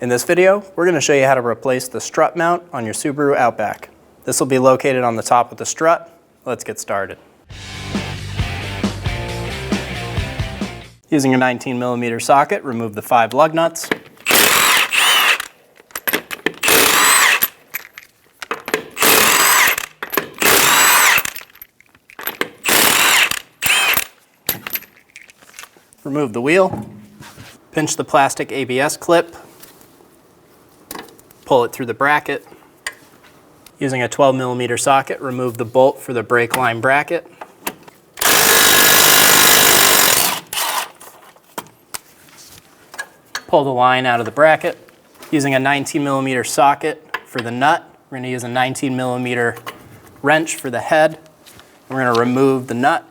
In this video, we're going to show you how to replace the strut mount on your Subaru Outback. This will be located on the top of the strut. Let's get started. Using a 19mm socket, remove the 5 lug nuts. Remove the wheel. Pinch the plastic ABS clip. Pull it through the bracket. Using a 12mm socket, remove the bolt for the brake line bracket. Pull the line out of the bracket. Using a 19mm socket for the nut, we're going to use a 19mm wrench for the head. We're going to remove the nut.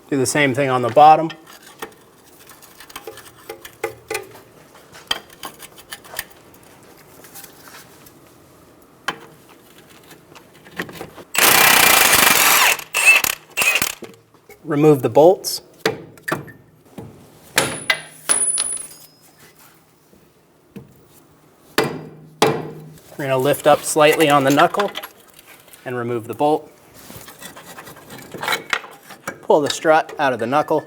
Do the same thing on the bottom. Remove the bolts. We're going to lift up slightly on the knuckle and remove the bolt. Pull the strut out of the knuckle.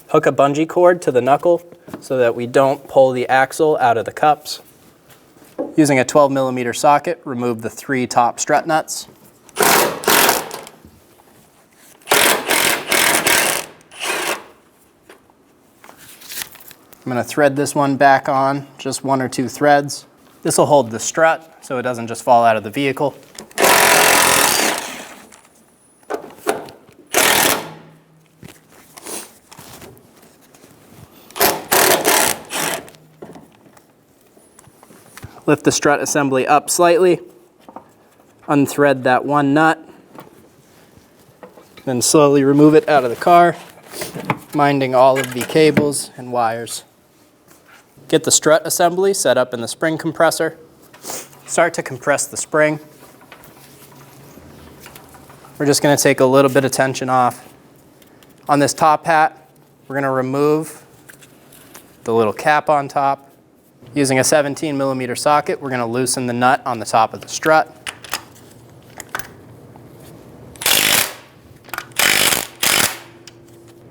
Hook a bungee cord to the knuckle so that we don't pull the axle out of the cups. Using a 12mm socket, remove the 3 top strut nuts. I'm going to thread this one back on, just 1 or 2 threads. This will hold the strut so it doesn't just fall out of the vehicle. Lift the strut assembly up slightly, unthread that 1 nut, then slowly remove it out of the car, minding all of the cables and wires. Get the strut assembly set up in the spring compressor. Start to compress the spring. We're just going to take a little bit of tension off. On this top hat, we're going to remove the little cap on top. Using a 17mm socket, we're going to loosen the nut on the top of the strut.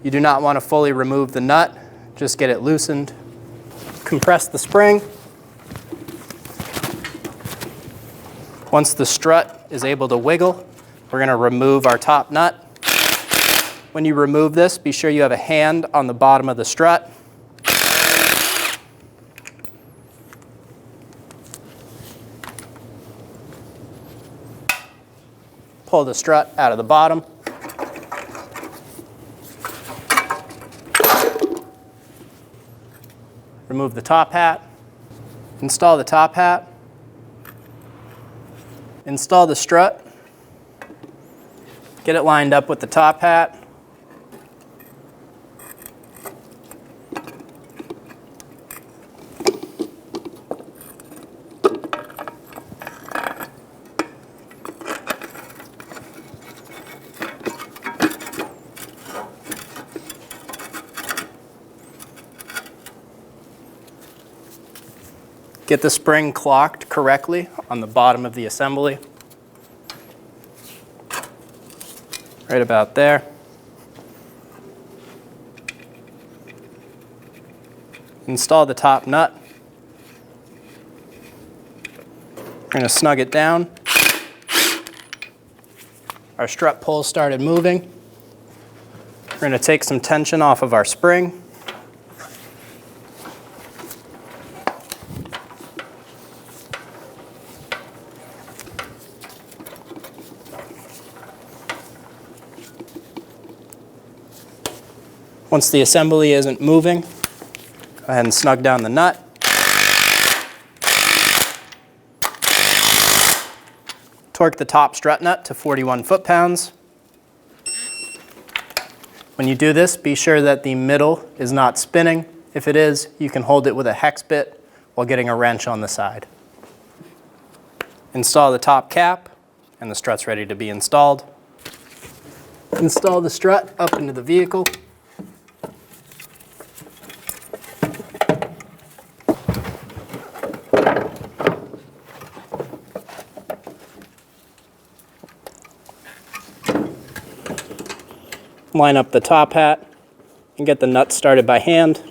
You do not want to fully remove the nut, just get it loosened. Compress the spring. Once the strut is able to wiggle, we're going to remove our top nut. When you remove this, be sure you have a hand on the bottom of the strut. Pull the strut out of the bottom. Remove the top hat. Install the top hat. Install the strut. Get it lined up with the top hat. Get the spring clocked correctly on the bottom of the assembly. Right about there. Install the top nut. We're going to snug it down. Our strut pull started moving. We're going to take some tension off of our spring. Once the assembly isn't moving, go ahead and snug down the nut. Torque the top strut nut to 41 foot-pounds. When you do this, be sure that the middle is not spinning. If it is, you can hold it with a hex bit while getting a wrench on the side. Install the top cap. and the strut's ready to be installed. Install the strut up into the vehicle. Line up the top hat and get the nuts started by hand.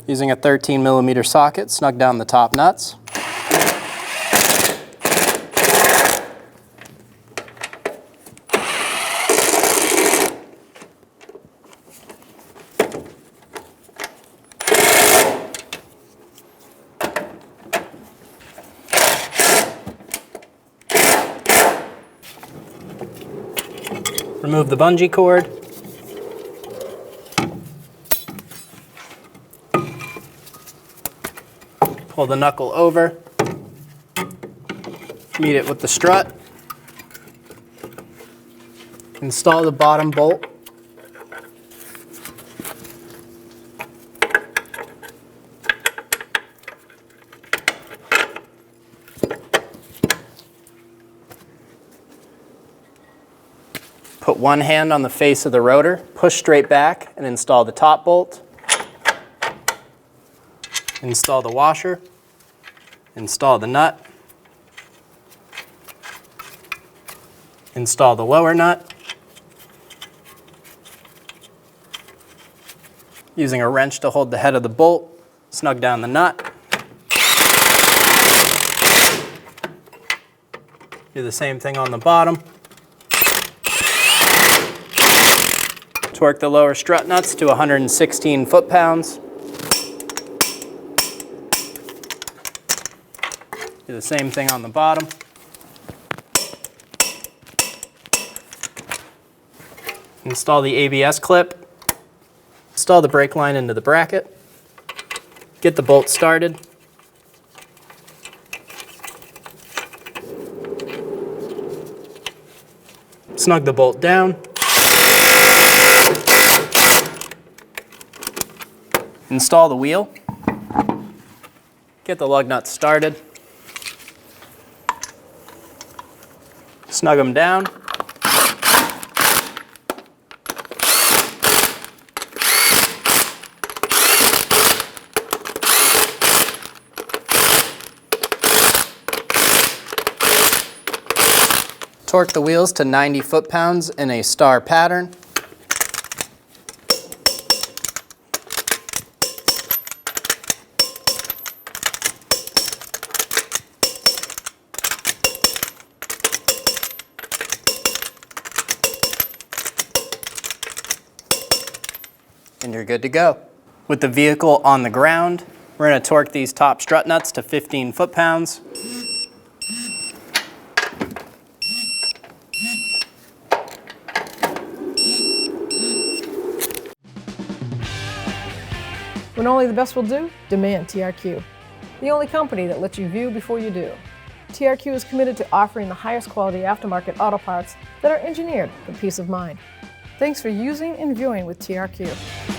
Using a 13mm socket, snug down the top nuts. Remove the bungee cord. Pull the knuckle over. Meet it with the strut. Install the bottom bolt. Put one hand on the face of the rotor, push straight back, and install the top bolt. Install the washer. Install the nut. Install the lower nut. Using a wrench to hold the head of the bolt, snug down the nut. Do the same thing on the bottom. Torque the lower strut nuts to 116 foot-pounds. Do the same thing on the bottom. Install the ABS clip. Install the brake line into the bracket. Get the bolt started. Snug the bolt down. Install the wheel. Get the lug nuts started. Snug them down. Torque the wheels to 90 foot-pounds in a star pattern. And you're good to go. With the vehicle on the ground, we're going to torque these top strut nuts to 15 foot-pounds. When only the best will do, demand TRQ. The only company that lets you view before you do. TRQ is committed to offering the highest quality aftermarket auto parts that are engineered for peace of mind. Thanks for using and viewing with TRQ.